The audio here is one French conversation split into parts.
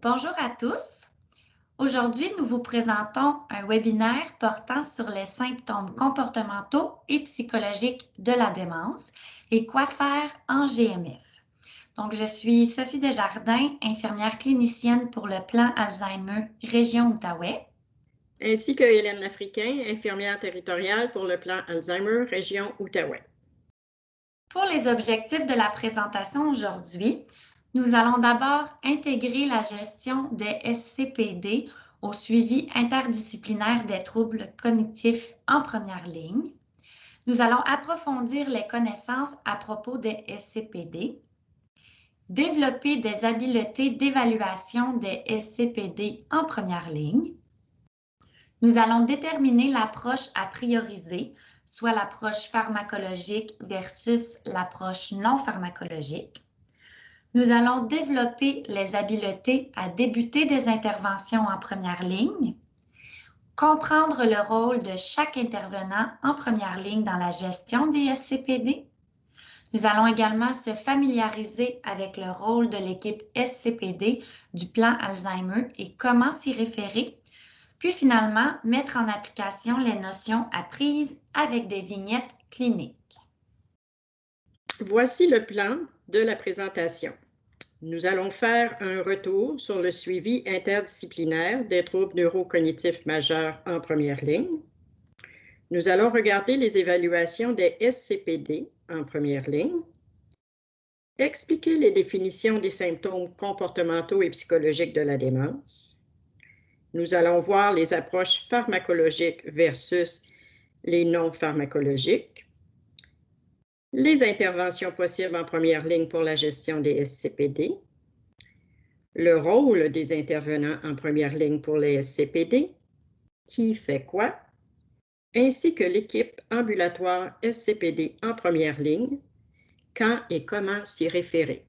Bonjour à tous. Aujourd'hui, nous vous présentons un webinaire portant sur les symptômes comportementaux et psychologiques de la démence et quoi faire en GMF. Donc, je suis Sophie Desjardins, infirmière clinicienne pour le plan Alzheimer Région Outaouais. Ainsi que Hélène Lafricain, infirmière territoriale pour le plan Alzheimer Région Outaouais. Pour les objectifs de la présentation aujourd'hui, nous allons d'abord intégrer la gestion des SCPD au suivi interdisciplinaire des troubles cognitifs en première ligne. Nous allons approfondir les connaissances à propos des SCPD, développer des habiletés d'évaluation des SCPD en première ligne. Nous allons déterminer l'approche à prioriser, soit l'approche pharmacologique versus l'approche non pharmacologique. Nous allons développer les habiletés à débuter des interventions en première ligne, comprendre le rôle de chaque intervenant en première ligne dans la gestion des SCPD. Nous allons également se familiariser avec le rôle de l'équipe SCPD du plan Alzheimer et comment s'y référer. Puis finalement, mettre en application les notions apprises avec des vignettes cliniques. Voici le plan de la présentation. Nous allons faire un retour sur le suivi interdisciplinaire des troubles neurocognitifs majeurs en première ligne. Nous allons regarder les évaluations des SCPD en première ligne, expliquer les définitions des symptômes comportementaux et psychologiques de la démence. Nous allons voir les approches pharmacologiques versus les non pharmacologiques, les interventions possibles en première ligne pour la gestion des SCPD, le rôle des intervenants en première ligne pour les SCPD, qui fait quoi, ainsi que l'équipe ambulatoire SCPD en première ligne, quand et comment s'y référer.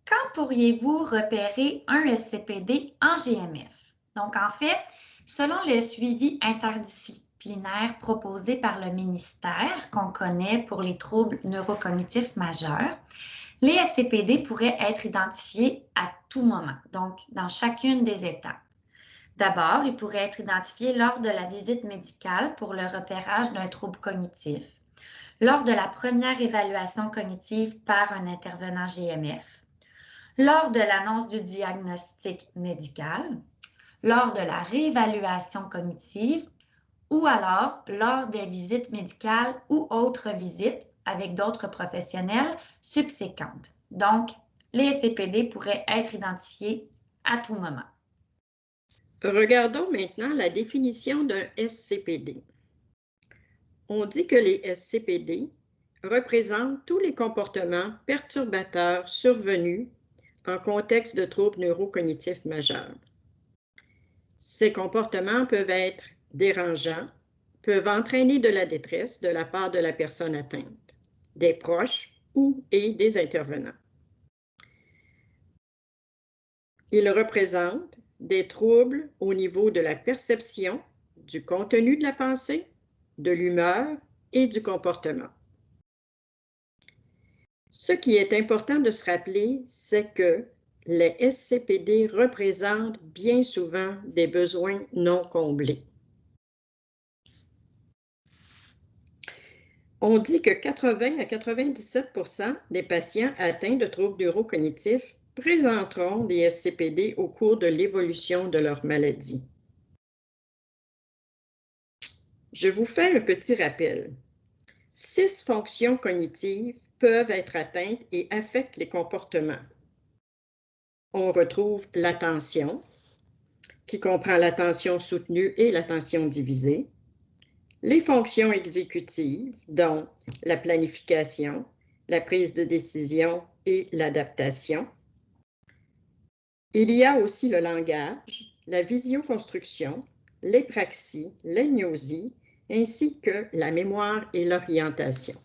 Quand pourriez-vous repérer un SCPD en GMF? Donc, en fait, selon le suivi interdisciplinaire proposé par le ministère qu'on connaît pour les troubles neurocognitifs majeurs, les SCPD pourraient être identifiés à tout moment, donc dans chacune des étapes. D'abord, ils pourraient être identifiés lors de la visite médicale pour le repérage d'un trouble cognitif, lors de la première évaluation cognitive par un intervenant GMF, lors de l'annonce du diagnostic médical, lors de la réévaluation cognitive ou alors lors des visites médicales ou autres visites avec d'autres professionnels subséquentes. Donc, les SCPD pourraient être identifiés à tout moment. Regardons maintenant la définition d'un SCPD. On dit que les SCPD représentent tous les comportements perturbateurs survenus en contexte de troubles neurocognitifs majeurs. Ces comportements peuvent être dérangeants, peuvent entraîner de la détresse de la part de la personne atteinte, des proches et des intervenants. Ils représentent des troubles au niveau de la perception, du contenu de la pensée, de l'humeur et du comportement. Ce qui est important de se rappeler, c'est que les SCPD représentent bien souvent des besoins non comblés. On dit que 80 à 97% des patients atteints de troubles neurocognitifs présenteront des SCPD au cours de l'évolution de leur maladie. Je vous fais un petit rappel. 6 fonctions cognitives peuvent être atteintes et affectent les comportements. On retrouve l'attention, qui comprend l'attention soutenue et l'attention divisée, les fonctions exécutives, dont la planification, la prise de décision et l'adaptation. Il y a aussi le langage, la visioconstruction, les praxies, les gnosies, ainsi que la mémoire et l'orientation.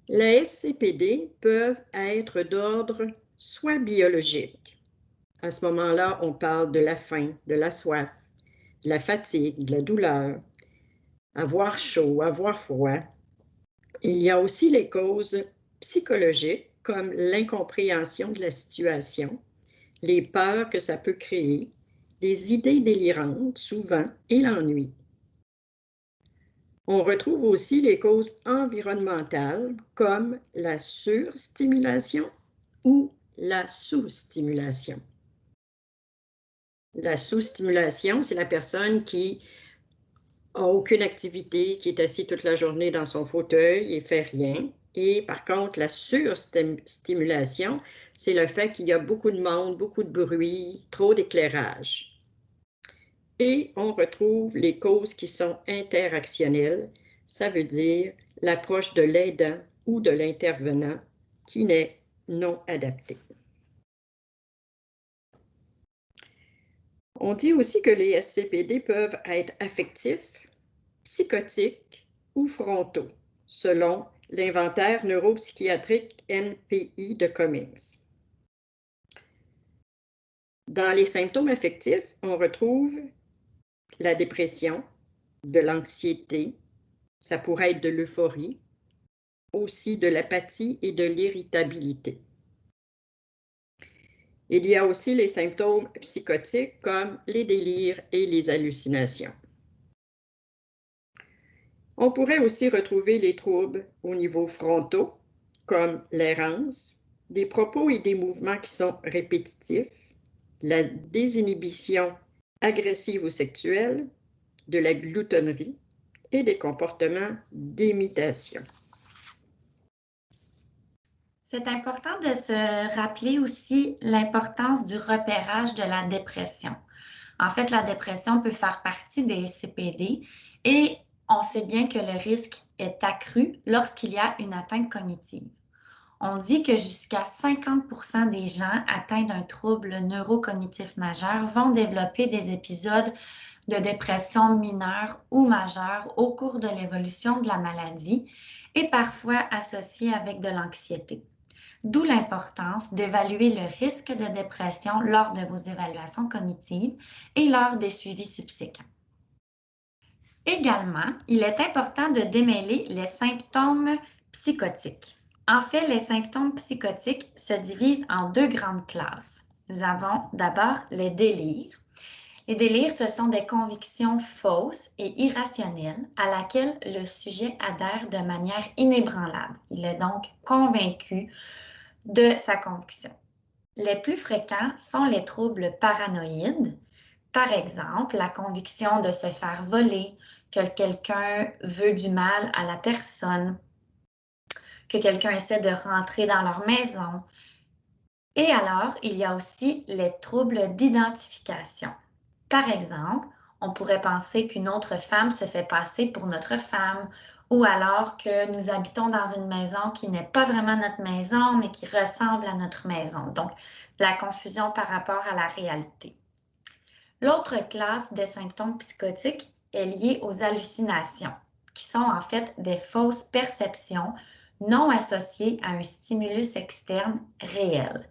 Les SCPD peuvent être d'ordre soit biologique. À ce moment-là, on parle de la faim, de la soif, de la fatigue, de la douleur, avoir chaud, avoir froid. Il y a aussi les causes psychologiques comme l'incompréhension de la situation, les peurs que ça peut créer, des idées délirantes souvent et l'ennui. On retrouve aussi les causes environnementales comme la surstimulation ou la sous-stimulation. La sous-stimulation, c'est la personne qui n'a aucune activité, qui est assis toute la journée dans son fauteuil et fait rien. Et par contre, la surstimulation, c'est le fait qu'il y a beaucoup de monde, beaucoup de bruit, trop d'éclairage. Et on retrouve les causes qui sont interactionnelles. Ça veut dire l'approche de l'aidant ou de l'intervenant qui n'est non adaptée. On dit aussi que les SCPD peuvent être affectifs, psychotiques ou frontaux, selon l'inventaire neuropsychiatrique NPI de Cummings. Dans les symptômes affectifs, on retrouve la dépression, de l'anxiété, ça pourrait être de l'euphorie, aussi de l'apathie et de l'irritabilité. Il y a aussi les symptômes psychotiques comme les délires et les hallucinations. On pourrait aussi retrouver les troubles au niveau frontaux, comme l'errance, des propos et des mouvements qui sont répétitifs, la désinhibition agressive ou sexuelle, de la gloutonnerie et des comportements d'imitation. C'est important de se rappeler aussi l'importance du repérage de la dépression. En fait, la dépression peut faire partie des SCPD et on sait bien que le risque est accru lorsqu'il y a une atteinte cognitive. On dit que jusqu'à 50% des gens atteints d'un trouble neurocognitif majeur vont développer des épisodes de dépression mineure ou majeure au cours de l'évolution de la maladie et parfois associés avec de l'anxiété. D'où l'importance d'évaluer le risque de dépression lors de vos évaluations cognitives et lors des suivis subséquents. Également, il est important de démêler les symptômes psychotiques. En fait, les symptômes psychotiques se divisent en deux grandes classes. Nous avons d'abord les délires. Les délires, ce sont des convictions fausses et irrationnelles à laquelle le sujet adhère de manière inébranlable. Il est donc convaincu de sa conviction. Les plus fréquents sont les troubles paranoïdes, par exemple la conviction de se faire voler, que quelqu'un veut du mal à la personne, que quelqu'un essaie de rentrer dans leur maison. Et alors, il y a aussi les troubles d'identification. Par exemple, on pourrait penser qu'une autre femme se fait passer pour notre femme, ou alors que nous habitons dans une maison qui n'est pas vraiment notre maison, mais qui ressemble à notre maison. Donc, la confusion par rapport à la réalité. L'autre classe des symptômes psychotiques est liée aux hallucinations, qui sont en fait des fausses perceptions non associées à un stimulus externe réel.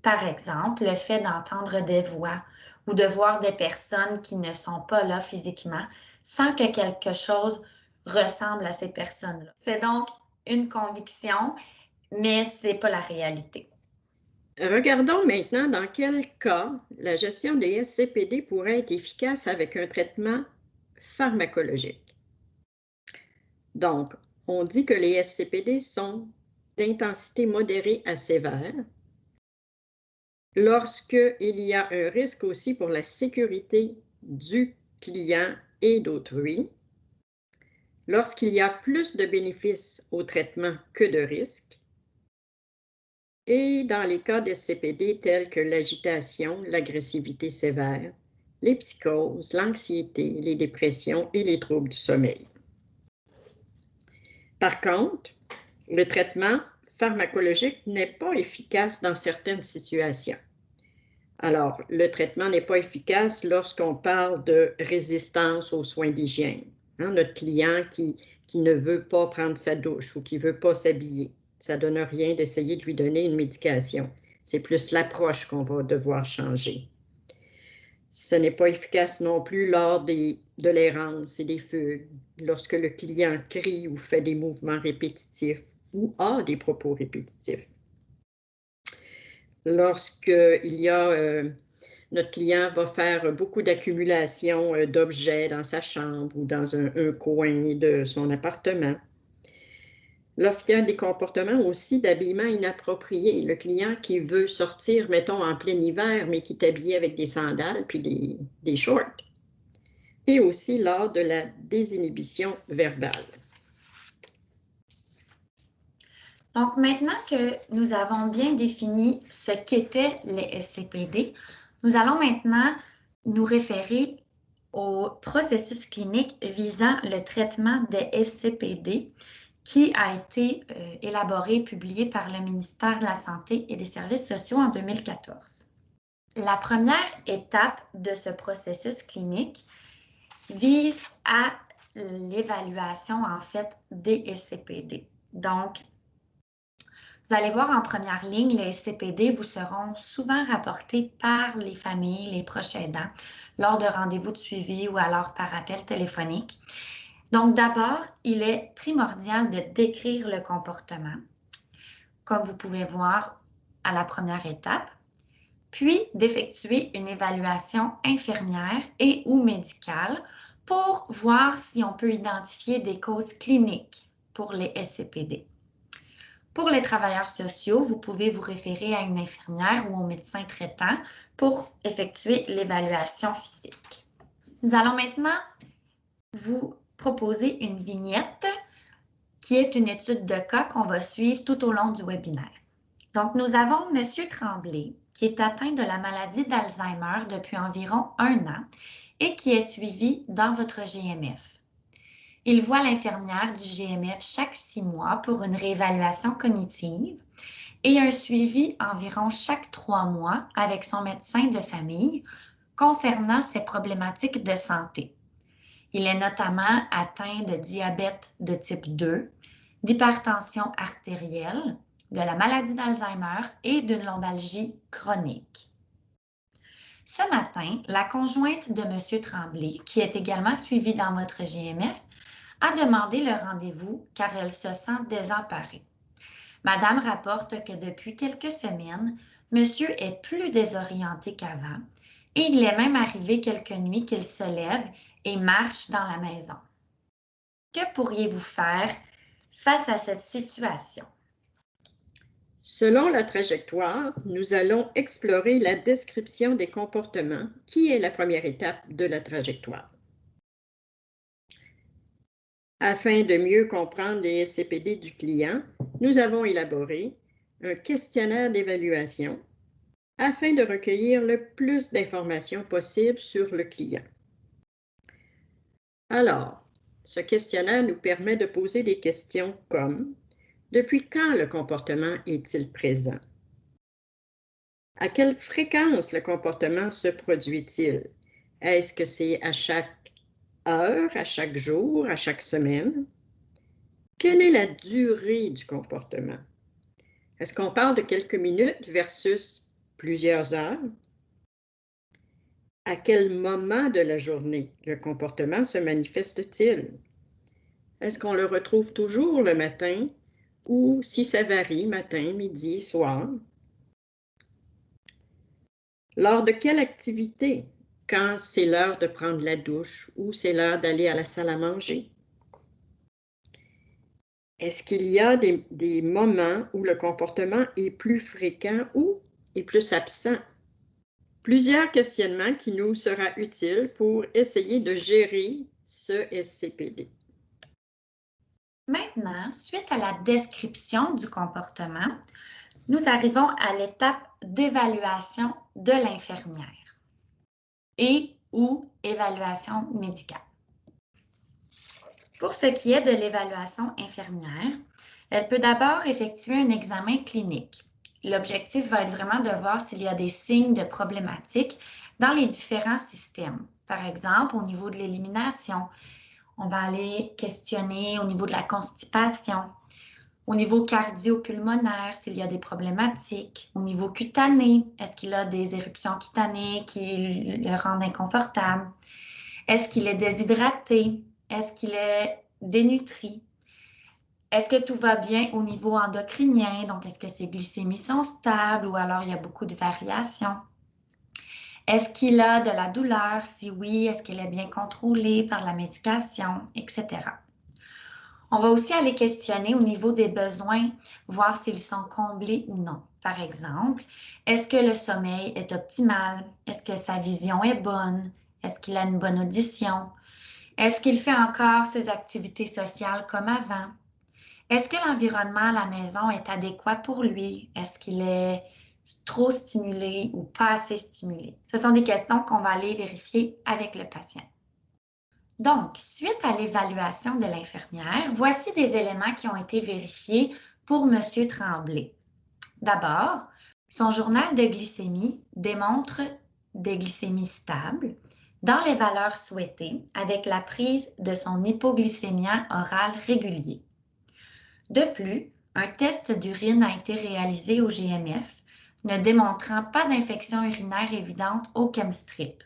Par exemple, le fait d'entendre des voix ou de voir des personnes qui ne sont pas là physiquement sans que quelque chose ressemble à ces personnes-là. C'est donc une conviction, mais ce n'est pas la réalité. Regardons maintenant dans quel cas la gestion des SCPD pourrait être efficace avec un traitement pharmacologique. Donc, on dit que les SCPD sont d'intensité modérée à sévère. Lorsqu'il y a un risque aussi pour la sécurité du client et d'autrui, lorsqu'il y a plus de bénéfices au traitement que de risques, et dans les cas d'SCPD tels que l'agitation, l'agressivité sévère, les psychoses, l'anxiété, les dépressions et les troubles du sommeil. Par contre, le traitement pharmacologique n'est pas efficace dans certaines situations. Alors, le traitement n'est pas efficace lorsqu'on parle de résistance aux soins d'hygiène. Notre client qui ne veut pas prendre sa douche ou qui ne veut pas s'habiller. Ça ne donne rien d'essayer de lui donner une médication. C'est plus l'approche qu'on va devoir changer. Ce n'est pas efficace non plus lors de l'errance et des fugues, lorsque le client crie ou fait des mouvements répétitifs ou a des propos répétitifs. lorsqu'il y a notre client va faire beaucoup d'accumulation d'objets dans sa chambre ou dans un coin de son appartement. Lorsqu'il y a des comportements aussi d'habillement inapproprié, le client qui veut sortir, mettons, en plein hiver, mais qui est habillé avec des sandales puis des shorts. Et aussi lors de la désinhibition verbale. Donc, maintenant que nous avons bien défini ce qu'étaient les SCPD, nous allons maintenant nous référer au processus clinique visant le traitement des SCPD qui a été élaboré et publié par le ministère de la Santé et des Services sociaux en 2014. La première étape de ce processus clinique vise à l'évaluation, en fait, des SCPD. Donc, vous allez voir en première ligne, les SCPD vous seront souvent rapportés par les familles, les proches aidants, lors de rendez-vous de suivi ou alors par appel téléphonique. Donc, d'abord, il est primordial de décrire le comportement, comme vous pouvez voir à la première étape, puis d'effectuer une évaluation infirmière et ou médicale pour voir si on peut identifier des causes cliniques pour les SCPD. Pour les travailleurs sociaux, vous pouvez vous référer à une infirmière ou au médecin traitant pour effectuer l'évaluation physique. Nous allons maintenant vous proposer une vignette qui est une étude de cas qu'on va suivre tout au long du webinaire. Donc, nous avons M. Tremblay, qui est atteint de la maladie d'Alzheimer depuis environ 1 an et qui est suivi dans votre GMF. Il voit l'infirmière du GMF chaque 6 mois pour une réévaluation cognitive et un suivi environ chaque 3 mois avec son médecin de famille concernant ses problématiques de santé. Il est notamment atteint de diabète de type 2, d'hypertension artérielle, de la maladie d'Alzheimer et d'une lombalgie chronique. Ce matin, la conjointe de M. Tremblay, qui est également suivie dans votre GMF, a demandé le rendez-vous car elle se sent désemparée. Madame rapporte que depuis quelques semaines, monsieur est plus désorienté qu'avant et il est même arrivé quelques nuits qu'il se lève et marche dans la maison. Que pourriez-vous faire face à cette situation? Selon la trajectoire, nous allons explorer la description des comportements, qui est la première étape de la trajectoire. Afin de mieux comprendre les SCPD du client, nous avons élaboré un questionnaire d'évaluation afin de recueillir le plus d'informations possible sur le client. Alors, ce questionnaire nous permet de poser des questions comme: depuis quand le comportement est-il présent? À quelle fréquence le comportement se produit-il? Est-ce que c'est à chaque heure, à chaque jour, à chaque semaine? Quelle est la durée du comportement? Est-ce qu'on parle de quelques minutes versus plusieurs heures? À quel moment de la journée le comportement se manifeste-t-il? Est-ce qu'on le retrouve toujours le matin ou si ça varie, matin, midi, soir? Lors de quelle activité? Quand c'est l'heure de prendre la douche ou c'est l'heure d'aller à la salle à manger? Est-ce qu'il y a des moments où le comportement est plus fréquent ou est plus absent? Plusieurs questionnements qui nous seront utiles pour essayer de gérer ce SCPD. Maintenant, suite à la description du comportement, nous arrivons à l'étape d'évaluation de l'infirmière et ou évaluation médicale. Pour ce qui est de l'évaluation infirmière, elle peut d'abord effectuer un examen clinique. L'objectif va être vraiment de voir s'il y a des signes de problématiques dans les différents systèmes. Par exemple, au niveau de l'élimination, on va aller questionner au niveau de la constipation, au niveau cardio-pulmonaire, s'il y a des problématiques, au niveau cutané, est-ce qu'il a des éruptions cutanées qui le rendent inconfortable? Est-ce qu'il est déshydraté? Est-ce qu'il est dénutri? Est-ce que tout va bien au niveau endocrinien? Donc, est-ce que ses glycémies sont stables ou alors il y a beaucoup de variations? Est-ce qu'il a de la douleur? Si oui, est-ce qu'elle est bien contrôlée par la médication, etc. On va aussi aller questionner au niveau des besoins, voir s'ils sont comblés ou non. Par exemple, est-ce que le sommeil est optimal? Est-ce que sa vision est bonne? Est-ce qu'il a une bonne audition? Est-ce qu'il fait encore ses activités sociales comme avant? Est-ce que l'environnement à la maison est adéquat pour lui? Est-ce qu'il est trop stimulé ou pas assez stimulé? Ce sont des questions qu'on va aller vérifier avec le patient. Donc, suite à l'évaluation de l'infirmière, voici des éléments qui ont été vérifiés pour M. Tremblay. D'abord, son journal de glycémie démontre des glycémies stables dans les valeurs souhaitées avec la prise de son hypoglycémia oral régulier. De plus, un test d'urine a été réalisé au GMF, ne démontrant pas d'infection urinaire évidente au chemstrip.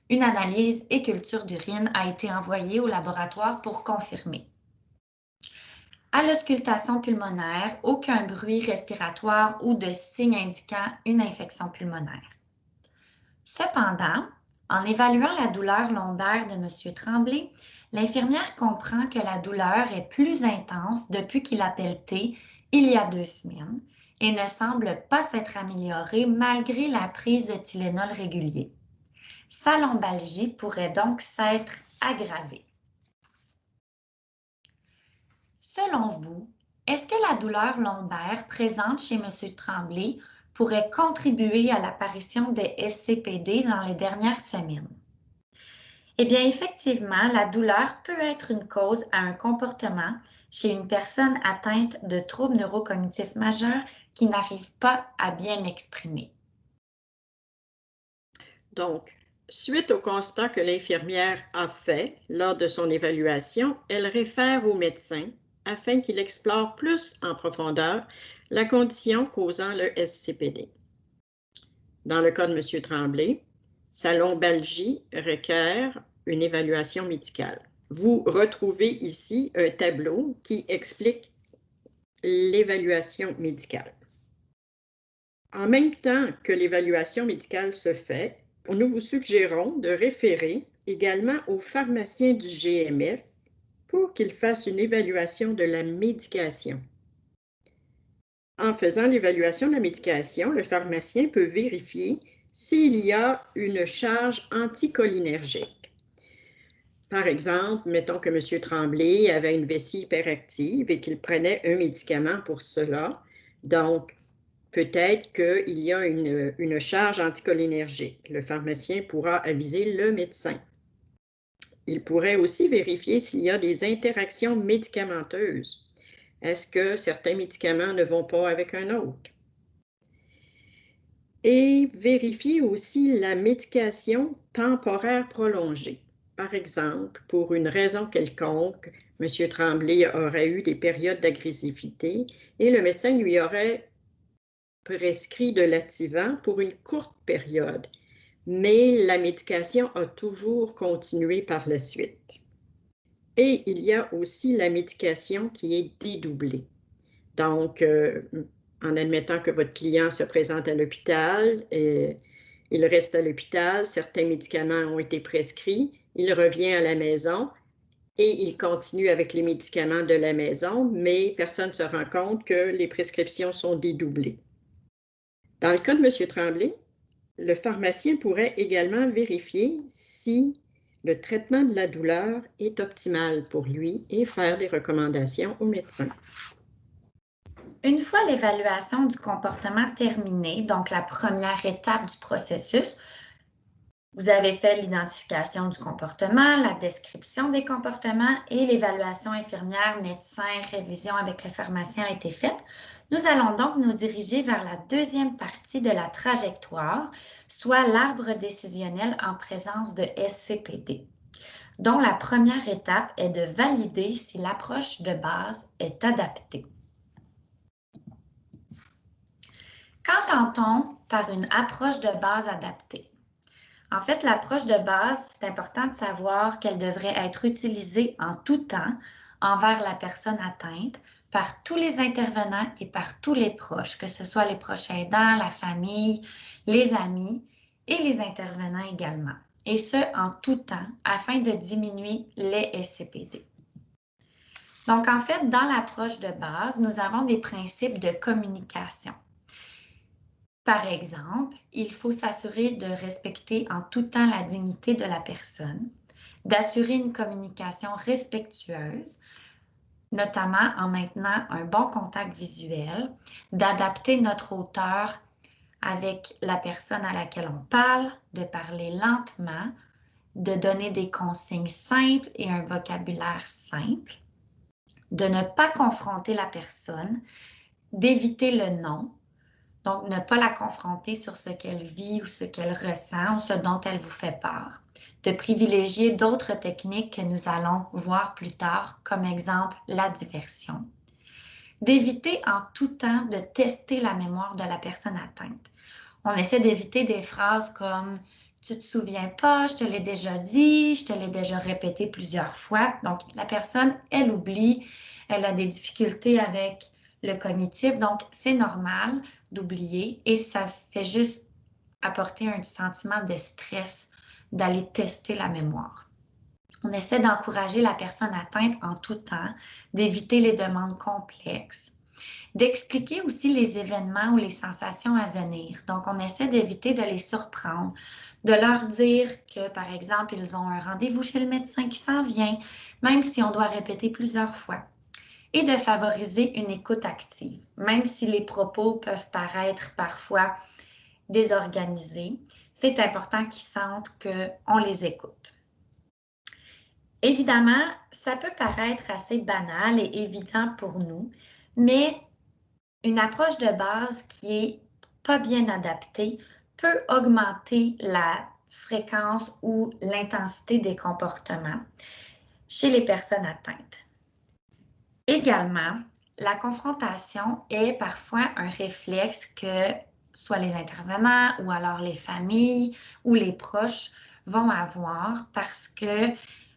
Une analyse et culture d'urine a été envoyée au laboratoire pour confirmer. À l'auscultation pulmonaire, aucun bruit respiratoire ou de signe indiquant une infection pulmonaire. Cependant, en évaluant la douleur lombaire de M. Tremblay, l'infirmière comprend que la douleur est plus intense depuis qu'il a pelleté il y a 2 semaines et ne semble pas s'être améliorée malgré la prise de Tylenol régulier. Sa lombalgie pourrait donc s'être aggravée. Selon vous, est-ce que la douleur lombaire présente chez M. Tremblay pourrait contribuer à l'apparition des SCPD dans les dernières semaines? Eh bien, effectivement, la douleur peut être une cause à un comportement chez une personne atteinte de troubles neurocognitifs majeurs qui n'arrive pas à bien l'exprimer. Donc, suite au constat que l'infirmière a fait lors de son évaluation, elle réfère au médecin afin qu'il explore plus en profondeur la condition causant le SCPD. Dans le cas de M. Tremblay, sa lombalgie requiert une évaluation médicale. Vous retrouvez ici un tableau qui explique l'évaluation médicale. En même temps que l'évaluation médicale se fait, nous vous suggérons de référer également au pharmacien du GMF pour qu'il fasse une évaluation de la médication. En faisant l'évaluation de la médication, le pharmacien peut vérifier s'il y a une charge anticholinergique. Par exemple, mettons que M. Tremblay avait une vessie hyperactive et qu'il prenait un médicament pour cela. Donc, peut-être qu'il y a une charge anticholinergique. Le pharmacien pourra aviser le médecin. Il pourrait aussi vérifier s'il y a des interactions médicamenteuses. Est-ce que certains médicaments ne vont pas avec un autre? Et vérifier aussi la médication temporaire prolongée. Par exemple, pour une raison quelconque, M. Tremblay aurait eu des périodes d'agressivité et le médecin lui aurait prescrit de l'Ativan pour une courte période, mais la médication a toujours continué par la suite. Et il y a aussi la médication qui est dédoublée. Donc, en admettant que votre client se présente à l'hôpital, il reste à l'hôpital, certains médicaments ont été prescrits, il revient à la maison et il continue avec les médicaments de la maison, mais personne ne se rend compte que les prescriptions sont dédoublées. Dans le cas de M. Tremblay, le pharmacien pourrait également vérifier si le traitement de la douleur est optimal pour lui et faire des recommandations au médecin. Une fois l'évaluation du comportement terminée, donc la première étape du processus, vous avez fait l'identification du comportement, la description des comportements et l'évaluation infirmière, médecin, révision avec le pharmacien a été faite. Nous allons donc nous diriger vers la deuxième partie de la trajectoire, soit l'arbre décisionnel en présence de SCPD, dont la première étape est de valider si l'approche de base est adaptée. Qu'entend-on par une approche de base adaptée? En fait, l'approche de base, c'est important de savoir qu'elle devrait être utilisée en tout temps envers la personne atteinte, par tous les intervenants et par tous les proches, que ce soit les proches aidants, la famille, les amis et les intervenants également. Et ce, en tout temps, afin de diminuer les SCPD. Donc, en fait, dans l'approche de base, nous avons des principes de communication. Par exemple, il faut s'assurer de respecter en tout temps la dignité de la personne, d'assurer une communication respectueuse, notamment en maintenant un bon contact visuel, d'adapter notre hauteur avec la personne à laquelle on parle, de parler lentement, de donner des consignes simples et un vocabulaire simple, de ne pas confronter la personne, d'éviter le non, donc ne pas la confronter sur ce qu'elle vit ou ce qu'elle ressent ou ce dont elle vous fait part, de privilégier d'autres techniques que nous allons voir plus tard, comme exemple la diversion, d'éviter en tout temps de tester la mémoire de la personne atteinte. On essaie d'éviter des phrases comme « tu te souviens pas, je te l'ai déjà dit, je te l'ai déjà répété plusieurs fois ». Donc, la personne, elle oublie, elle a des difficultés avec le cognitif, donc c'est normal d'oublier et ça fait juste apporter un sentiment de stress d'aller tester la mémoire. On essaie d'encourager la personne atteinte en tout temps, d'éviter les demandes complexes, d'expliquer aussi les événements ou les sensations à venir. Donc, on essaie d'éviter de les surprendre, de leur dire que, par exemple, ils ont un rendez-vous chez le médecin qui s'en vient, même si on doit répéter plusieurs fois. Et de favoriser une écoute active, même si les propos peuvent paraître parfois désorganisés. C'est important qu'ils sentent qu'on les écoute. Évidemment, ça peut paraître assez banal et évident pour nous, mais une approche de base qui est pas bien adaptée peut augmenter la fréquence ou l'intensité des comportements chez les personnes atteintes. Également, la confrontation est parfois un réflexe que soit les intervenants ou alors les familles ou les proches vont avoir parce qu'ils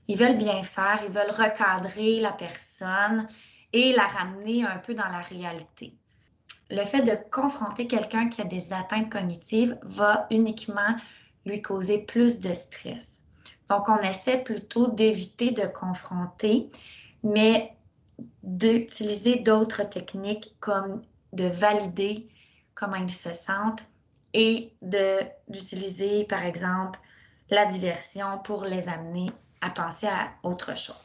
veulent bien faire, ils veulent recadrer la personne et la ramener un peu dans la réalité. Le fait de confronter quelqu'un qui a des atteintes cognitives va uniquement lui causer plus de stress. Donc, on essaie plutôt d'éviter de confronter, mais d'utiliser d'autres techniques comme de valider comment ils se sentent et d'utiliser, par exemple, la diversion pour les amener à penser à autre chose.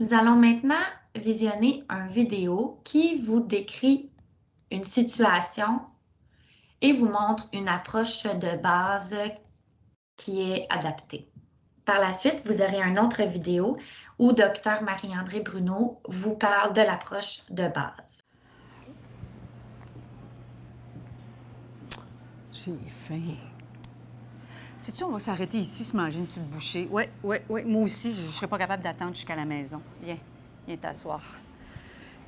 Nous allons maintenant visionner une vidéo qui vous décrit une situation et vous montre une approche de base qui est adaptée. Par la suite, vous aurez une autre vidéo où Dr Marie-André Bruno vous parle de l'approche de base. J'ai faim. Sais-tu, on va s'arrêter ici, se manger une petite bouchée. Ouais. Moi aussi, je ne serais pas capable d'attendre jusqu'à la maison. Viens t'asseoir.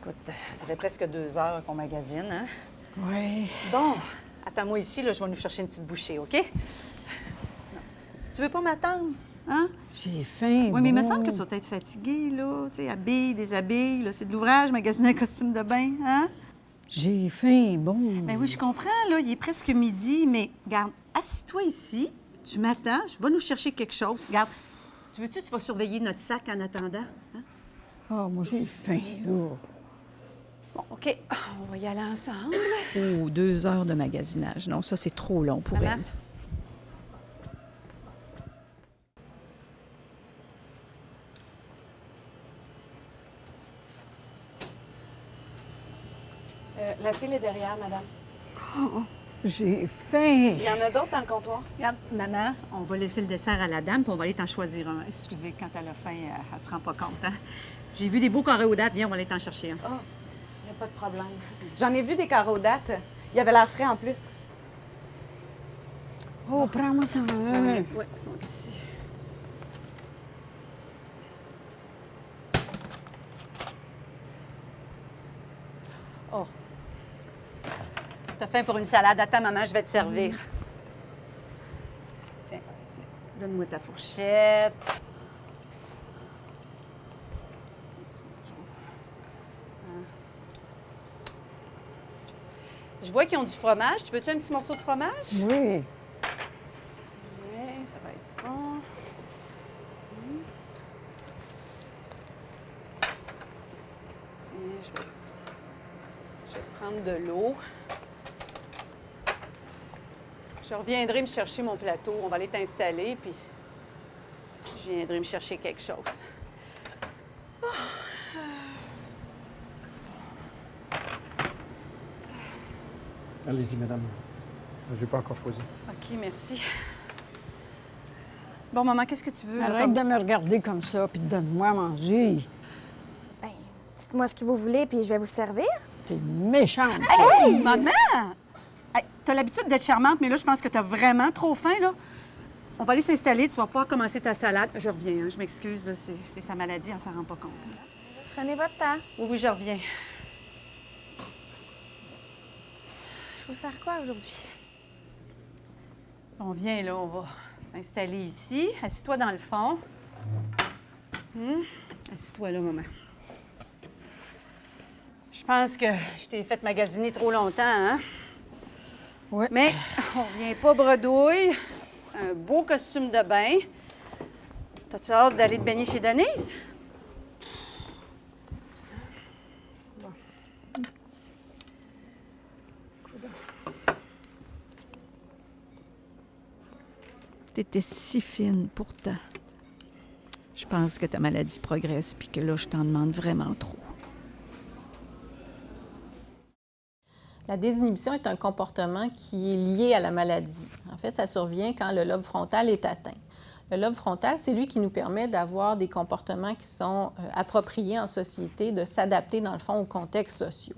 Écoute, ça fait presque 2 heures qu'on magasine, hein? Oui. Bon, attends-moi ici, là, je vais nous chercher une petite bouchée, OK? Non. Tu veux pas m'attendre, hein? J'ai faim. Oui, mais il me semble que tu vas être fatiguée, là. Tu sais, habille, déshabille, là, c'est de l'ouvrage, magasiner un costume de bain, hein? J'ai faim, bon. Ben oui, je comprends, là, il est presque midi, mais regarde, assis-toi ici, tu m'attends, je vais nous chercher quelque chose. Regarde, tu vas surveiller notre sac en attendant, hein? Ah, moi, j'ai faim, là. Bon, OK, on va y aller ensemble. Oh, 2 heures de magasinage. Non, ça, c'est trop long pour Maman? elle. La file est derrière, madame. J'ai faim. Il y en a d'autres dans le comptoir. Regarde, maman, on va laisser le dessert à la dame, puis on va aller t'en choisir un. Excusez, quand elle a faim, elle se rend pas compte, hein? J'ai vu des beaux carrés aux dates, viens, on va aller t'en chercher un. Oh, il n'y a pas de problème. J'en ai vu des carreaux aux dates. Il y avait l'air frais en plus. Oh, prends-moi ça. Oui, ils sont ici. Oh. T'as faim pour une salade? Attends, maman, je vais te servir. Tiens, donne-moi ta fourchette. Je vois qu'ils ont du fromage. Tu veux-tu un petit morceau de fromage? Oui. Oui, ça va être bon. Tiens, je vais prendre de l'eau. Je reviendrai me chercher mon plateau. On va aller t'installer, puis je viendrai me chercher quelque chose. Allez-y, madame. Je n'ai pas encore choisi. OK, merci. Bon, maman, qu'est-ce que tu veux? là, Arrête comme- de me regarder comme ça, puis donne-moi à manger. Ben, dites-moi ce que vous voulez, puis je vais vous servir. T'es méchante. Hey, maman! Hey, t'as l'habitude d'être charmante, mais là, je pense que t'as vraiment trop faim, là. On va aller s'installer, tu vas pouvoir commencer ta salade. Je reviens, hein, je m'excuse, là, c'est sa maladie, elle s'en rend pas compte. Prenez votre temps. Oui, oui, je reviens. Je vous sers quoi aujourd'hui? On vient, là, on va s'installer ici. Assis-toi dans le fond. Assis-toi là, maman. Je pense que je t'ai fait magasiner trop longtemps, hein? Oui. Mais on vient pas bredouille. Un beau costume de bain. T'as-tu hâte d'aller te baigner chez Denise? T'étais si fine pourtant. Je pense que ta maladie progresse puis que là, je t'en demande vraiment trop. La désinhibition est un comportement qui est lié à la maladie. En fait, ça survient quand le lobe frontal est atteint. Le lobe frontal, c'est lui qui nous permet d'avoir des comportements qui sont appropriés en société, de s'adapter, dans le fond, aux contextes sociaux.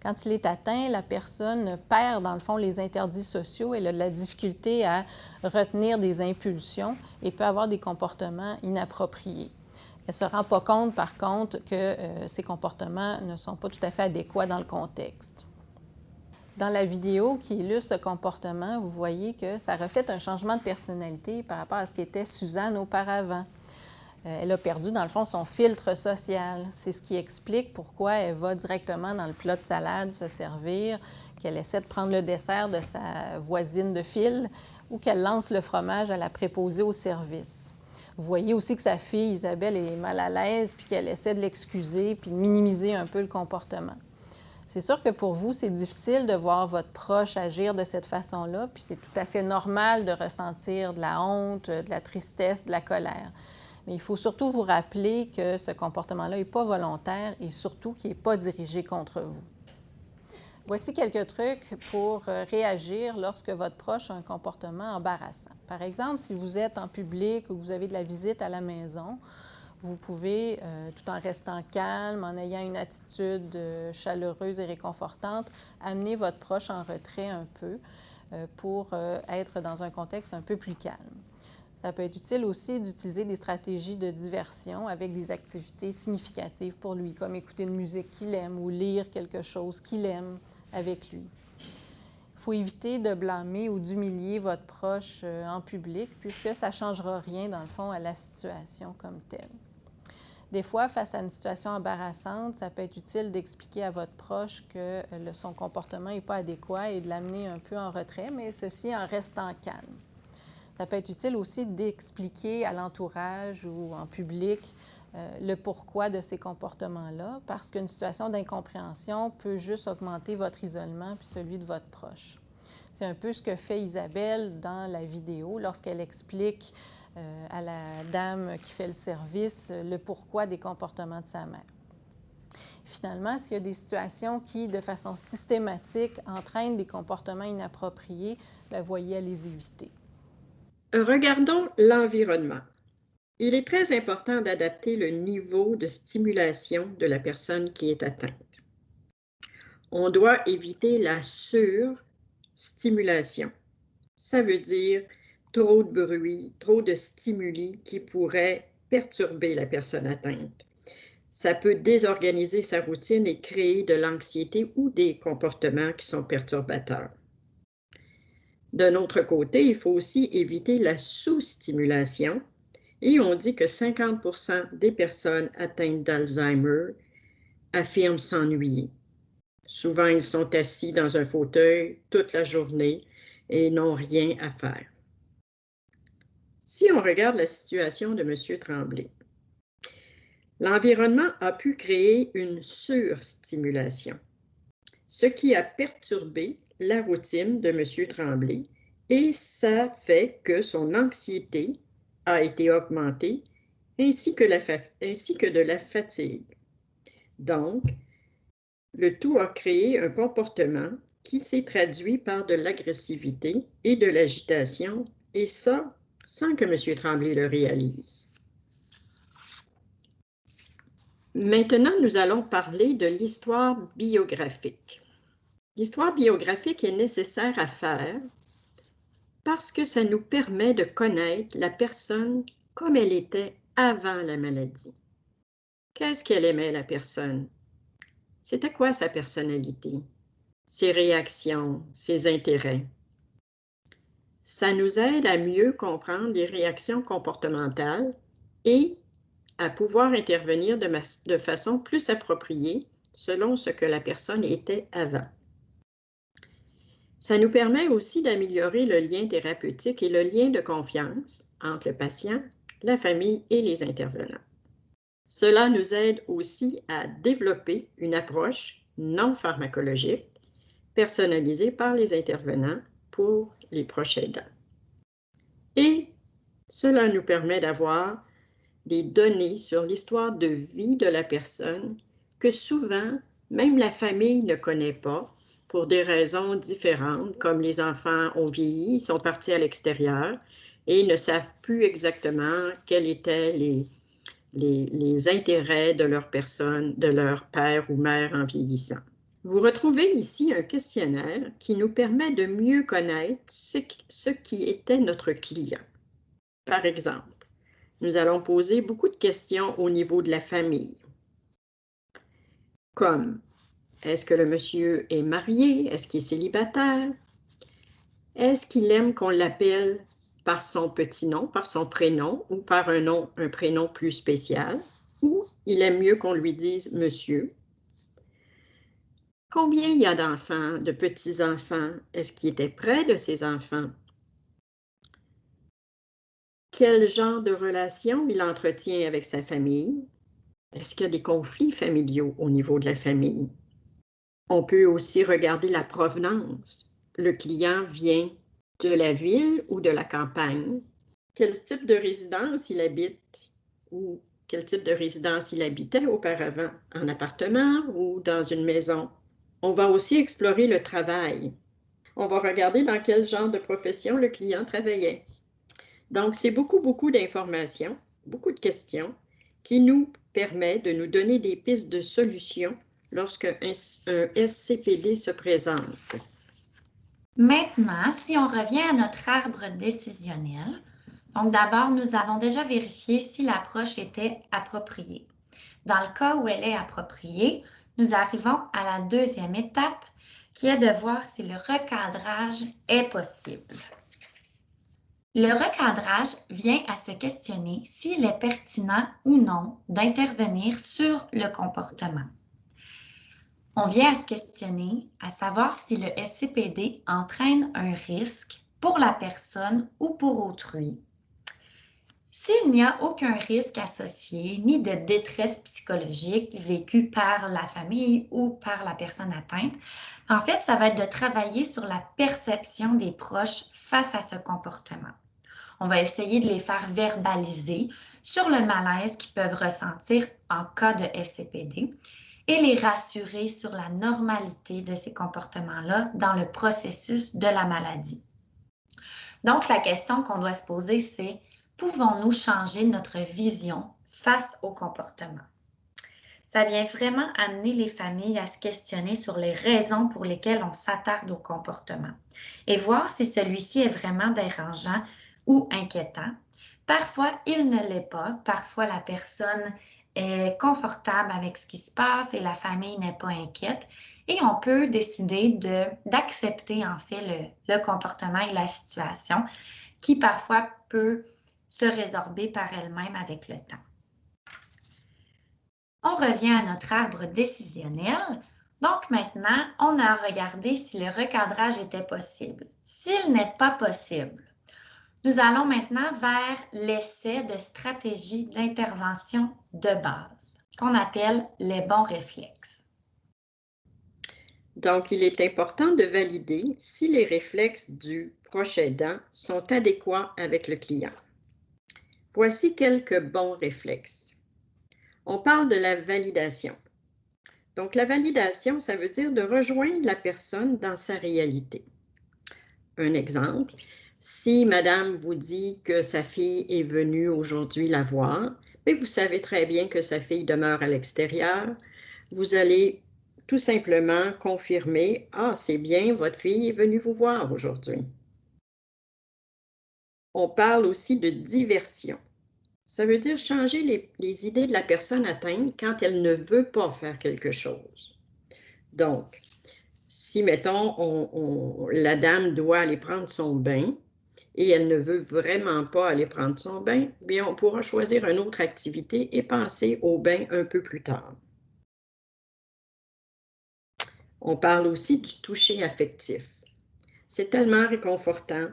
Quand il est atteint, la personne perd, dans le fond, les interdits sociaux. Elle a de la difficulté à retenir des impulsions et peut avoir des comportements inappropriés. Elle ne se rend pas compte, par contre, que ces comportements ne sont pas tout à fait adéquats dans le contexte. Dans la vidéo qui illustre ce comportement, vous voyez que ça reflète un changement de personnalité par rapport à ce qu'était Suzanne auparavant. Elle a perdu, dans le fond, son filtre social. C'est ce qui explique pourquoi elle va directement dans le plat de salade se servir, qu'elle essaie de prendre le dessert de sa voisine de file ou qu'elle lance le fromage à la préposée au service. Vous voyez aussi que sa fille, Isabelle, est mal à l'aise puis qu'elle essaie de l'excuser puis de minimiser un peu le comportement. C'est sûr que pour vous, c'est difficile de voir votre proche agir de cette façon-là, puis c'est tout à fait normal de ressentir de la honte, de la tristesse, de la colère. Mais il faut surtout vous rappeler que ce comportement-là n'est pas volontaire et surtout qu'il n'est pas dirigé contre vous. Voici quelques trucs pour réagir lorsque votre proche a un comportement embarrassant. Par exemple, si vous êtes en public ou que vous avez de la visite à la maison, vous pouvez, tout en restant calme, en ayant une attitude chaleureuse et réconfortante, amener votre proche en retrait un peu pour être dans un contexte un peu plus calme. Ça peut être utile aussi d'utiliser des stratégies de diversion avec des activités significatives pour lui, comme écouter une musique qu'il aime ou lire quelque chose qu'il aime avec lui. Il faut éviter de blâmer ou d'humilier votre proche en public, puisque ça ne changera rien, dans le fond, à la situation comme telle. Des fois, face à une situation embarrassante, ça peut être utile d'expliquer à votre proche que son comportement n'est pas adéquat et de l'amener un peu en retrait, mais ceci en restant calme. Ça peut être utile aussi d'expliquer à l'entourage ou en public le pourquoi de ces comportements-là, parce qu'une situation d'incompréhension peut juste augmenter votre isolement puis celui de votre proche. C'est un peu ce que fait Isabelle dans la vidéo lorsqu'elle explique à la dame qui fait le service le pourquoi des comportements de sa mère. Finalement, s'il y a des situations qui, de façon systématique, entraînent des comportements inappropriés, bien, voyez à les éviter. Regardons l'environnement. Il est très important d'adapter le niveau de stimulation de la personne qui est atteinte. On doit éviter la surstimulation. Ça veut dire trop de bruit, trop de stimuli qui pourraient perturber la personne atteinte. Ça peut désorganiser sa routine et créer de l'anxiété ou des comportements qui sont perturbateurs. D'un autre côté, il faut aussi éviter la sous-stimulation et on dit que 50% des personnes atteintes d'Alzheimer affirment s'ennuyer. Souvent, ils sont assis dans un fauteuil toute la journée et n'ont rien à faire. Si on regarde la situation de M. Tremblay, l'environnement a pu créer une surstimulation, ce qui a perturbé la routine de M. Tremblay et ça fait que son anxiété a été augmentée ainsi que de la fatigue. Donc, le tout a créé un comportement qui s'est traduit par de l'agressivité et de l'agitation, et ça, sans que M. Tremblay le réalise. Maintenant, nous allons parler de l'histoire biographique. L'histoire biographique est nécessaire à faire parce que ça nous permet de connaître la personne comme elle était avant la maladie. Qu'est-ce qu'elle aimait, la personne? C'était quoi sa personnalité? Ses réactions, ses intérêts? Ça nous aide à mieux comprendre les réactions comportementales et à pouvoir intervenir de façon plus appropriée selon ce que la personne était avant. Ça nous permet aussi d'améliorer le lien thérapeutique et le lien de confiance entre le patient, la famille et les intervenants. Cela nous aide aussi à développer une approche non pharmacologique personnalisée par les intervenants pour les proches aidants. Et cela nous permet d'avoir des données sur l'histoire de vie de la personne que souvent, même la famille ne connaît pas pour des raisons différentes, comme les enfants ont vieilli, sont partis à l'extérieur et ne savent plus exactement quels étaient les intérêts de leur personne, de leur père ou mère en vieillissant. Vous retrouvez ici un questionnaire qui nous permet de mieux connaître ce qui était notre client. Par exemple, nous allons poser beaucoup de questions au niveau de la famille, comme est-ce que le monsieur est marié? Est-ce qu'il est célibataire? Est-ce qu'il aime qu'on l'appelle par son petit nom, par son prénom ou par un prénom plus spécial? Ou il aime mieux qu'on lui dise monsieur? Combien il y a d'enfants, de petits-enfants? Est-ce qu'il était près de ses enfants? Quel genre de relation il entretient avec sa famille? Est-ce qu'il y a des conflits familiaux au niveau de la famille? On peut aussi regarder la provenance. Le client vient de la ville ou de la campagne? Quel type de résidence il habite ou quel type de résidence il habitait auparavant, en appartement ou dans une maison? On va aussi explorer le travail. On va regarder dans quel genre de profession le client travaillait. Donc, c'est beaucoup d'informations, beaucoup de questions qui nous permettent de nous donner des pistes de solutions lorsque un SCPD se présente. Maintenant, si on revient à notre arbre décisionnel, donc d'abord, nous avons déjà vérifié si l'approche était appropriée. Dans le cas où elle est appropriée, nous arrivons à la deuxième étape, qui est de voir si le recadrage est possible. Le recadrage vient à se questionner s'il est pertinent ou non d'intervenir sur le comportement. On vient à se questionner à savoir si le SCPD entraîne un risque pour la personne ou pour autrui. S'il n'y a aucun risque associé ni de détresse psychologique vécue par la famille ou par la personne atteinte, en fait, ça va être de travailler sur la perception des proches face à ce comportement. On va essayer de les faire verbaliser sur le malaise qu'ils peuvent ressentir en cas de SCPD et les rassurer sur la normalité de ces comportements-là dans le processus de la maladie. Donc, la question qu'on doit se poser, c'est pouvons-nous changer notre vision face au comportement? Ça vient vraiment amener les familles à se questionner sur les raisons pour lesquelles on s'attarde au comportement et voir si celui-ci est vraiment dérangeant ou inquiétant. Parfois, il ne l'est pas. Parfois, la personne est confortable avec ce qui se passe et la famille n'est pas inquiète. Et on peut décider d'accepter en fait le comportement et la situation qui parfois peut se résorber par elle-même avec le temps. On revient à notre arbre décisionnel Donc maintenant, on a regardé si le recadrage était possible. S'il n'est pas possible, nous allons maintenant vers l'essai de stratégie d'intervention de base, qu'on appelle les bons réflexes. Donc, il est important de valider si les réflexes du proche aidant sont adéquats avec le client. Voici quelques bons réflexes. On parle de la validation. Donc, la validation, ça veut dire de rejoindre la personne dans sa réalité. Un exemple, si madame vous dit que sa fille est venue aujourd'hui la voir, mais vous savez très bien que sa fille demeure à l'extérieur, vous allez tout simplement confirmer « Ah, c'est bien, votre fille est venue vous voir aujourd'hui. » On parle aussi de diversion. Ça veut dire changer les idées de la personne atteinte quand elle ne veut pas faire quelque chose. Donc, si, mettons, la dame doit aller prendre son bain et elle ne veut vraiment pas aller prendre son bain, bien, on pourra choisir une autre activité et penser au bain un peu plus tard. On parle aussi du toucher affectif. C'est tellement réconfortant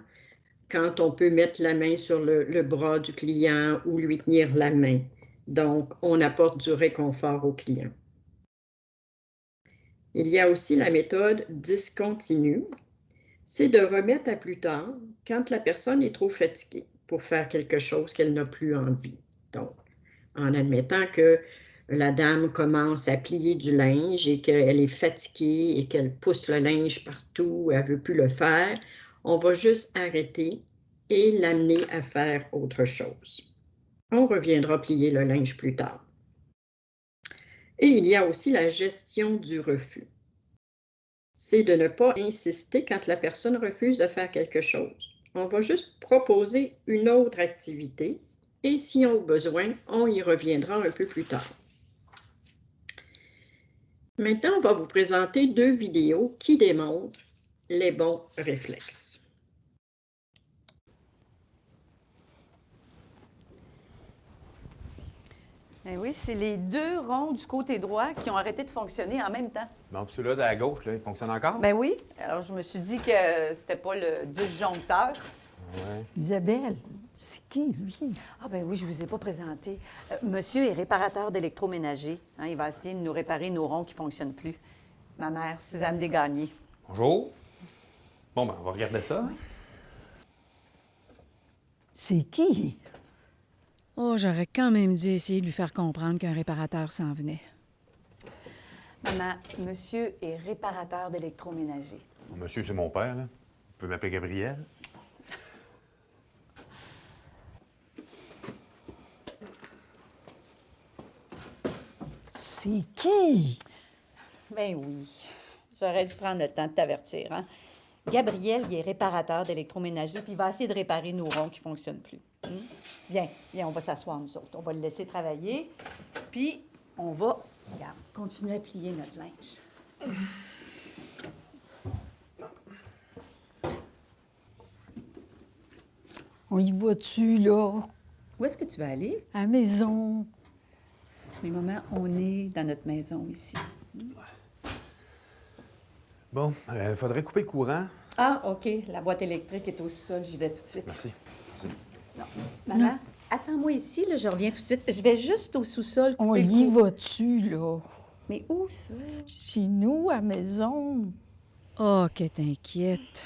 quand on peut mettre la main sur le bras du client ou lui tenir la main. Donc, on apporte du réconfort au client. Il y a aussi la méthode discontinue. C'est de remettre à plus tard quand la personne est trop fatiguée pour faire quelque chose qu'elle n'a plus envie. Donc, en admettant que la dame commence à plier du linge et qu'elle est fatiguée et qu'elle pousse le linge partout, elle ne veut plus le faire, on va juste arrêter et l'amener à faire autre chose. On reviendra plier le linge plus tard. Et il y a aussi la gestion du refus. C'est de ne pas insister quand la personne refuse de faire quelque chose. On va juste proposer une autre activité et si on a besoin, on y reviendra un peu plus tard. Maintenant, on va vous présenter 2 vidéos qui démontrent les bons réflexes. Eh oui, c'est les 2 ronds du côté droit qui ont arrêté de fonctionner en même temps. Bon, puis celui-là de la gauche, là, il fonctionne encore? Ben oui. Alors, je me suis dit que c'était pas le disjoncteur. Ouais. Isabelle, c'est qui, lui? Ah ben oui, je vous ai pas présenté. Monsieur est réparateur d'électroménager. Hein, il va essayer de nous réparer nos ronds qui fonctionnent plus. Ma mère, Suzanne Desgagnés. Bonjour. Bon, ben, on va regarder ça. Oui. C'est qui? Oh, j'aurais quand même dû essayer de lui faire comprendre qu'un réparateur s'en venait. Maman, monsieur est réparateur d'électroménager. Monsieur, c'est mon père, là. Vous pouvez m'appeler Gabriel? C'est qui? Ben oui. J'aurais dû prendre le temps de t'avertir, hein? Gabriel, il est réparateur d'électroménager, puis il va essayer de réparer nos ronds qui ne fonctionnent plus. Viens, on va s'asseoir, nous autres. On va le laisser travailler, puis on va, regarde, continuer à plier notre linge. On y va-tu, là? Où est-ce que tu vas aller? À la maison. Mais maman, on est dans notre maison ici. Bon, il faudrait couper le courant. Ah, OK. La boîte électrique est au sol. J'y vais tout de suite. Merci. Non. Maman, attends-moi ici, là, je reviens tout de suite. Je vais juste au sous-sol couper On le y courant. va-tu, là? Mais où ça? Chez nous, à la maison. Oh, qu'elle est inquiète.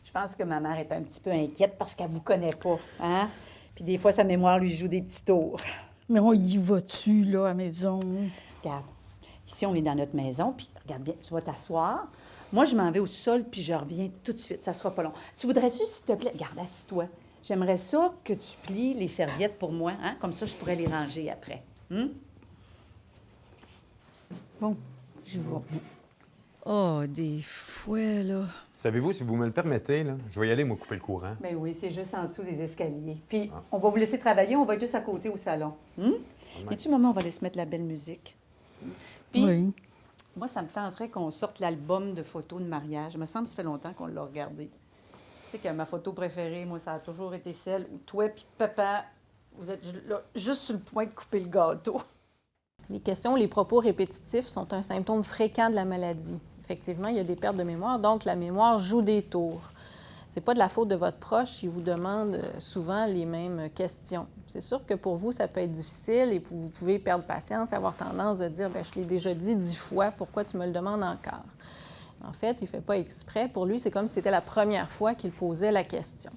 Je pense que ma mère est un petit peu inquiète parce qu'elle vous connaît pas, hein? Puis des fois, sa mémoire lui joue des petits tours. Mais on y va-tu, là, à la maison? Regarde, ici, on est dans notre maison, puis regarde bien, tu vas t'asseoir. Moi, je m'en vais au sol, puis je reviens tout de suite. Ça sera pas long. Tu voudrais-tu, s'il te plaît... Regarde, assis-toi. J'aimerais ça que tu plies les serviettes pour moi, hein? Comme ça, je pourrais les ranger après. Bon, je vais. Oh, des fouets, là. Savez-vous, si vous me le permettez, là, je vais y aller, moi, couper le courant. Ben oui, c'est juste en dessous des escaliers. Puis, on va vous laisser travailler, on va être juste à côté au salon. Et tu, maman, on va aller se mettre la belle musique. Puis, Oui. moi, ça me tenterait qu'on sorte l'album de photos de mariage. Il me semble que ça fait longtemps qu'on l'a regardé. Tu sais que ma photo préférée, moi, ça a toujours été celle où toi et papa, vous êtes là, juste sur le point de couper le gâteau. Les questions, les propos répétitifs sont un symptôme fréquent de la maladie. Effectivement, il y a des pertes de mémoire, donc la mémoire joue des tours. Ce n'est pas de la faute de votre proche s'il vous demande souvent les mêmes questions. C'est sûr que pour vous, ça peut être difficile et vous pouvez perdre patience et avoir tendance de dire « je l'ai déjà dit 10 fois, pourquoi tu me le demandes encore? » En fait, il ne fait pas exprès. Pour lui, c'est comme si c'était la première fois qu'il posait la question.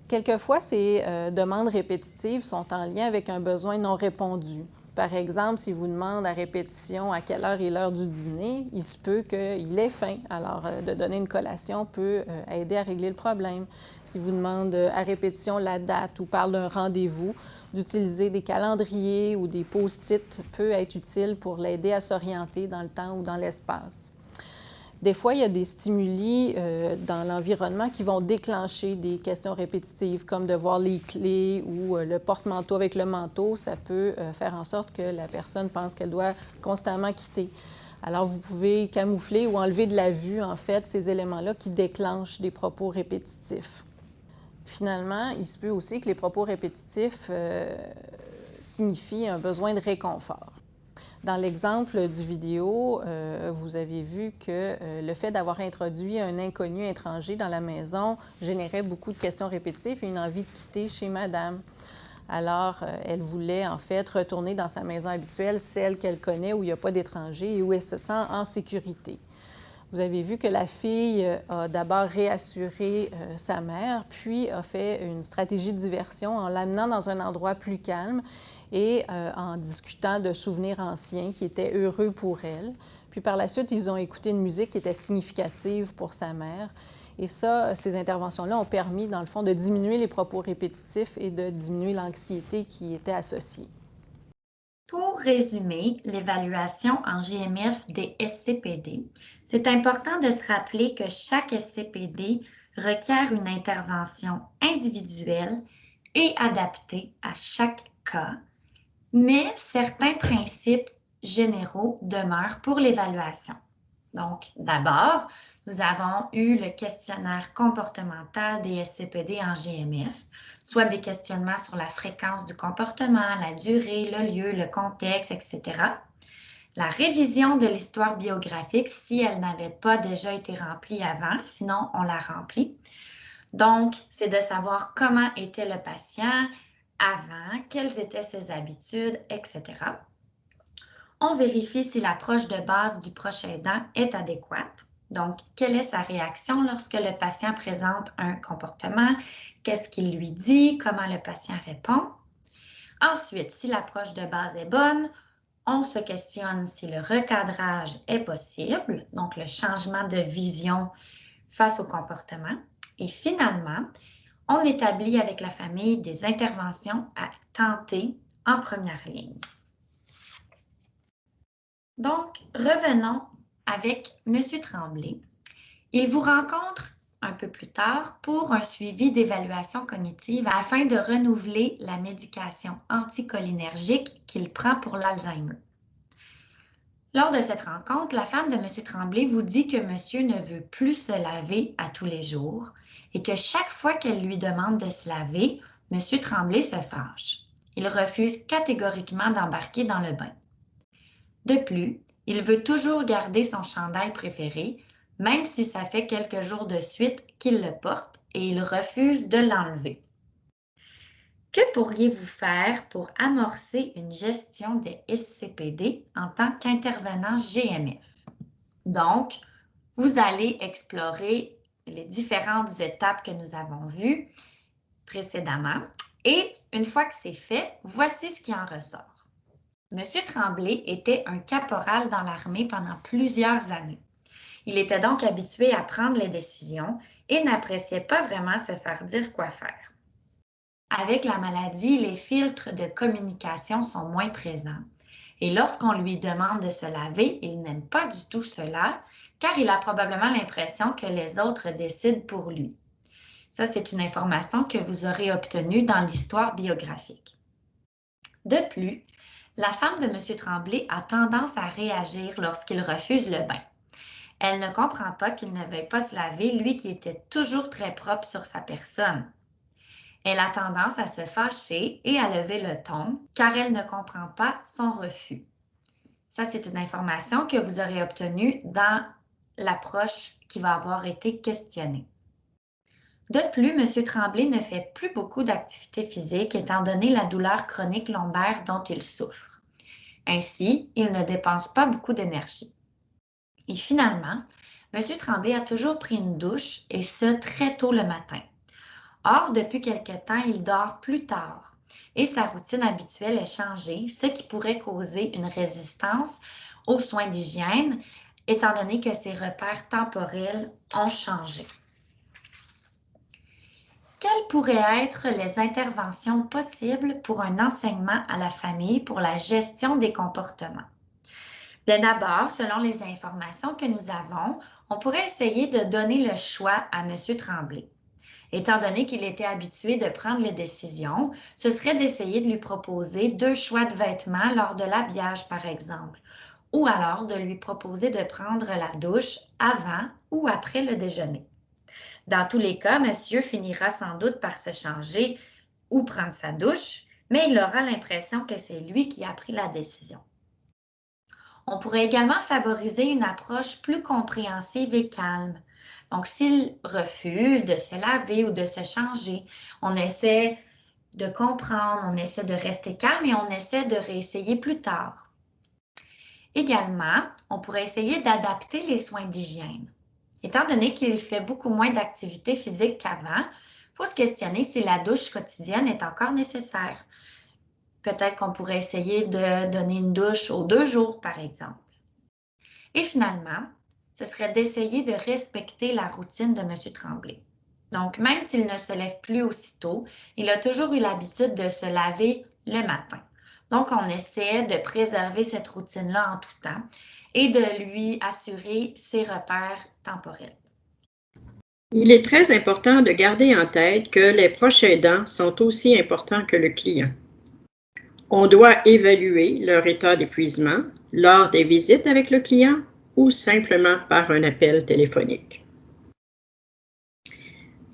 Quelquefois, ces demandes répétitives sont en lien avec un besoin non répondu. Par exemple, s'il vous demande à répétition à quelle heure est l'heure du dîner, il se peut qu'il ait faim. Alors, de donner une collation peut aider à régler le problème. S'il vous demande à répétition la date ou parle d'un rendez-vous, d'utiliser des calendriers ou des post-it peut être utile pour l'aider à s'orienter dans le temps ou dans l'espace. Des fois, il y a des stimuli dans l'environnement qui vont déclencher des questions répétitives, comme de voir les clés ou le porte-manteau avec le manteau. Ça peut faire en sorte que la personne pense qu'elle doit constamment quitter. Alors, vous pouvez camoufler ou enlever de la vue, en fait, ces éléments-là qui déclenchent des propos répétitifs. Finalement, il se peut aussi que les propos répétitifs signifient un besoin de réconfort. Dans l'exemple du vidéo, vous avez vu que le fait d'avoir introduit un inconnu étranger dans la maison générait beaucoup de questions répétitives et une envie de quitter chez madame. Alors, elle voulait en fait retourner dans sa maison habituelle, celle qu'elle connaît, où il n'y a pas d'étrangers et où elle se sent en sécurité. Vous avez vu que la fille a d'abord réassuré sa mère, puis a fait une stratégie de diversion en l'amenant dans un endroit plus calme et en discutant de souvenirs anciens qui étaient heureux pour elle. Puis par la suite, ils ont écouté une musique qui était significative pour sa mère. Et ça, ces interventions-là ont permis, dans le fond, de diminuer les propos répétitifs et de diminuer l'anxiété qui était associée. Pour résumer l'évaluation en GMF des SCPD, c'est important de se rappeler que chaque SCPD requiert une intervention individuelle et adaptée à chaque cas, mais certains principes généraux demeurent pour l'évaluation. Donc, d'abord, nous avons eu le questionnaire comportemental des SCPD en GMF, soit des questionnements sur la fréquence du comportement, la durée, le lieu, le contexte, etc. La révision de l'histoire biographique, si elle n'avait pas déjà été remplie avant, sinon on la remplit. Donc, c'est de savoir comment était le patient avant, quelles étaient ses habitudes, etc. On vérifie si l'approche de base du proche aidant est adéquate. Donc, quelle est sa réaction lorsque le patient présente un comportement? Qu'est-ce qu'il lui dit? Comment le patient répond? Ensuite, si l'approche de base est bonne, on se questionne si le recadrage est possible, donc le changement de vision face au comportement. Et finalement, on établit avec la famille des interventions à tenter en première ligne. Donc, revenons avec M. Tremblay. Il vous rencontre un peu plus tard pour un suivi d'évaluation cognitive afin de renouveler la médication anticholinergique qu'il prend pour l'Alzheimer. Lors de cette rencontre, la femme de M. Tremblay vous dit que monsieur ne veut plus se laver à tous les jours et que chaque fois qu'elle lui demande de se laver, M. Tremblay se fâche. Il refuse catégoriquement d'embarquer dans le bain. De plus, il veut toujours garder son chandail préféré, même si ça fait quelques jours de suite qu'il le porte et il refuse de l'enlever. Que pourriez-vous faire pour amorcer une gestion des SCPD en tant qu'intervenant GMF? Donc, vous allez explorer les différentes étapes que nous avons vues précédemment et une fois que c'est fait, voici ce qui en ressort. Monsieur Tremblay était un caporal dans l'armée pendant plusieurs années. Il était donc habitué à prendre les décisions et n'appréciait pas vraiment se faire dire quoi faire. Avec la maladie, les filtres de communication sont moins présents. Et lorsqu'on lui demande de se laver, il n'aime pas du tout cela, car il a probablement l'impression que les autres décident pour lui. Ça, c'est une information que vous aurez obtenue dans l'histoire biographique. De plus, la femme de M. Tremblay a tendance à réagir lorsqu'il refuse le bain. Elle ne comprend pas qu'il ne veuille pas se laver, lui qui était toujours très propre sur sa personne. Elle a tendance à se fâcher et à lever le ton car elle ne comprend pas son refus. Ça, c'est une information que vous aurez obtenue dans l'approche qui va avoir été questionnée. De plus, M. Tremblay ne fait plus beaucoup d'activité physique étant donné la douleur chronique lombaire dont il souffre. Ainsi, il ne dépense pas beaucoup d'énergie. Et finalement, M. Tremblay a toujours pris une douche et ce très tôt le matin. Or, depuis quelque temps, il dort plus tard et sa routine habituelle est changée, ce qui pourrait causer une résistance aux soins d'hygiène, étant donné que ses repères temporels ont changé. Quelles pourraient être les interventions possibles pour un enseignement à la famille pour la gestion des comportements? Bien d'abord, selon les informations que nous avons, on pourrait essayer de donner le choix à M. Tremblay. Étant donné qu'il était habitué de prendre les décisions, ce serait d'essayer de lui proposer 2 choix de vêtements lors de l'habillage, par exemple, ou alors de lui proposer de prendre la douche avant ou après le déjeuner. Dans tous les cas, monsieur finira sans doute par se changer ou prendre sa douche, mais il aura l'impression que c'est lui qui a pris la décision. On pourrait également favoriser une approche plus compréhensive et calme. Donc, s'il refuse de se laver ou de se changer, on essaie de comprendre, on essaie de rester calme et on essaie de réessayer plus tard. Également, on pourrait essayer d'adapter les soins d'hygiène. Étant donné qu'il fait beaucoup moins d'activité physique qu'avant, il faut se questionner si la douche quotidienne est encore nécessaire. Peut-être qu'on pourrait essayer de donner une douche aux 2 jours, par exemple. Et finalement, ce serait d'essayer de respecter la routine de M. Tremblay. Donc, même s'il ne se lève plus aussitôt, il a toujours eu l'habitude de se laver le matin. Donc, on essaie de préserver cette routine-là en tout temps et de lui assurer ses repères temporels. Il est très important de garder en tête que les proches aidants sont aussi importants que le client. On doit évaluer leur état d'épuisement lors des visites avec le client ou simplement par un appel téléphonique.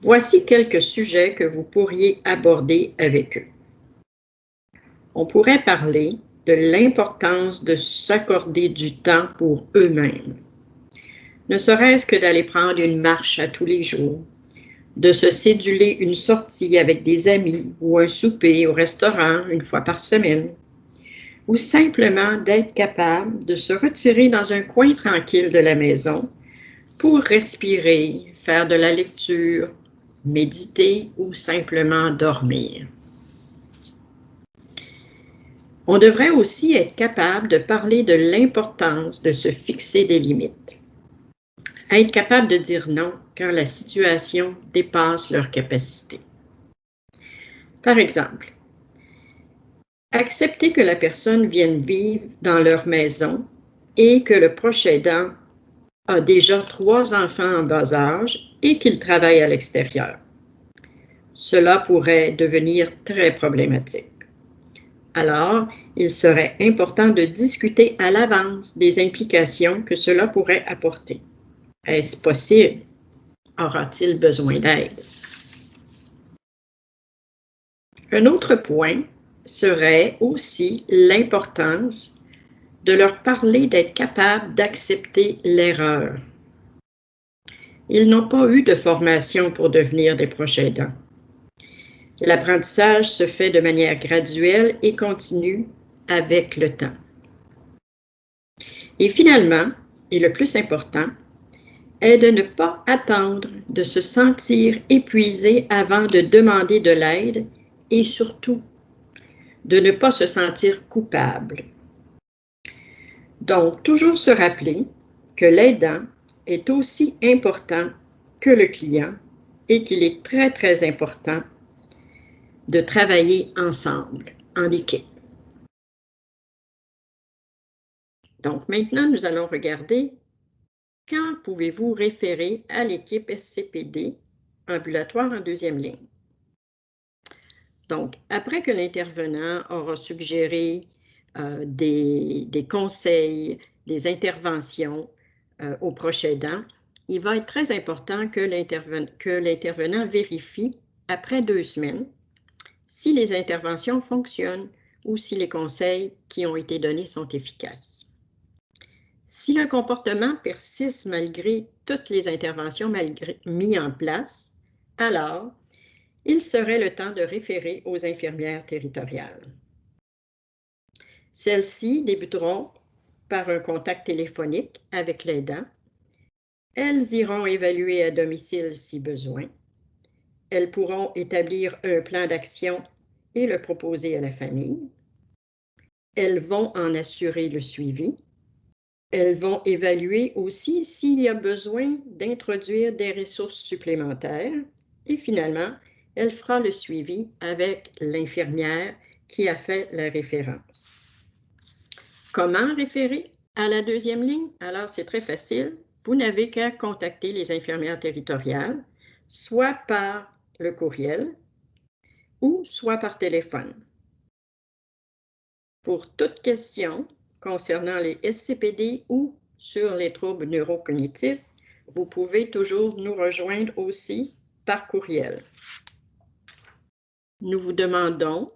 Voici quelques sujets que vous pourriez aborder avec eux. On pourrait parler de l'importance de s'accorder du temps pour eux-mêmes. Ne serait-ce que d'aller prendre une marche à tous les jours, de se céduler une sortie avec des amis ou un souper au restaurant 1 fois par semaine, ou simplement d'être capable de se retirer dans un coin tranquille de la maison pour respirer, faire de la lecture, méditer ou simplement dormir. On devrait aussi être capable de parler de l'importance de se fixer des limites. Être capable de dire non quand la situation dépasse leurs capacités. Par exemple, accepter que la personne vienne vivre dans leur maison et que le proche aidant a déjà 3 enfants en bas âge et qu'il travaille à l'extérieur. Cela pourrait devenir très problématique. Alors, il serait important de discuter à l'avance des implications que cela pourrait apporter. Est-ce possible? Aura-t-il besoin d'aide? Un autre point serait aussi l'importance de leur parler d'être capables d'accepter l'erreur. Ils n'ont pas eu de formation pour devenir des proches aidants. L'apprentissage se fait de manière graduelle et continue avec le temps. Et finalement, et le plus important, est de ne pas attendre de se sentir épuisé avant de demander de l'aide et surtout de ne pas se sentir coupable. Donc, toujours se rappeler que l'aidant est aussi important que le client et qu'il est très, très important de travailler ensemble, en équipe. Donc, maintenant, nous allons regarder quand pouvez-vous référer à l'équipe SCPD ambulatoire en 2e ligne. Donc, après que l'intervenant aura suggéré des conseils, des interventions au proche aidant, il va être très important que l'intervenant vérifie, après 2 semaines, si les interventions fonctionnent ou si les conseils qui ont été donnés sont efficaces. Si le comportement persiste malgré toutes les interventions mises en place, alors il serait le temps de référer aux infirmières territoriales. Celles-ci débuteront par un contact téléphonique avec l'aidant. Elles iront évaluer à domicile si besoin. Elles pourront établir un plan d'action et le proposer à la famille. Elles vont en assurer le suivi. Elles vont évaluer aussi s'il y a besoin d'introduire des ressources supplémentaires. Et finalement, elle fera le suivi avec l'infirmière qui a fait la référence. Comment référer à la deuxième ligne? Alors, c'est très facile. Vous n'avez qu'à contacter les infirmières territoriales, soit par le courriel ou soit par téléphone. Pour toute question concernant les SCPD ou sur les troubles neurocognitifs, vous pouvez toujours nous rejoindre aussi par courriel. Nous vous demandons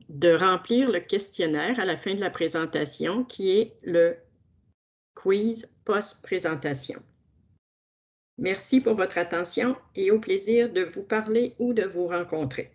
de remplir le questionnaire à la fin de la présentation qui est le quiz post-présentation. Merci pour votre attention et au plaisir de vous parler ou de vous rencontrer.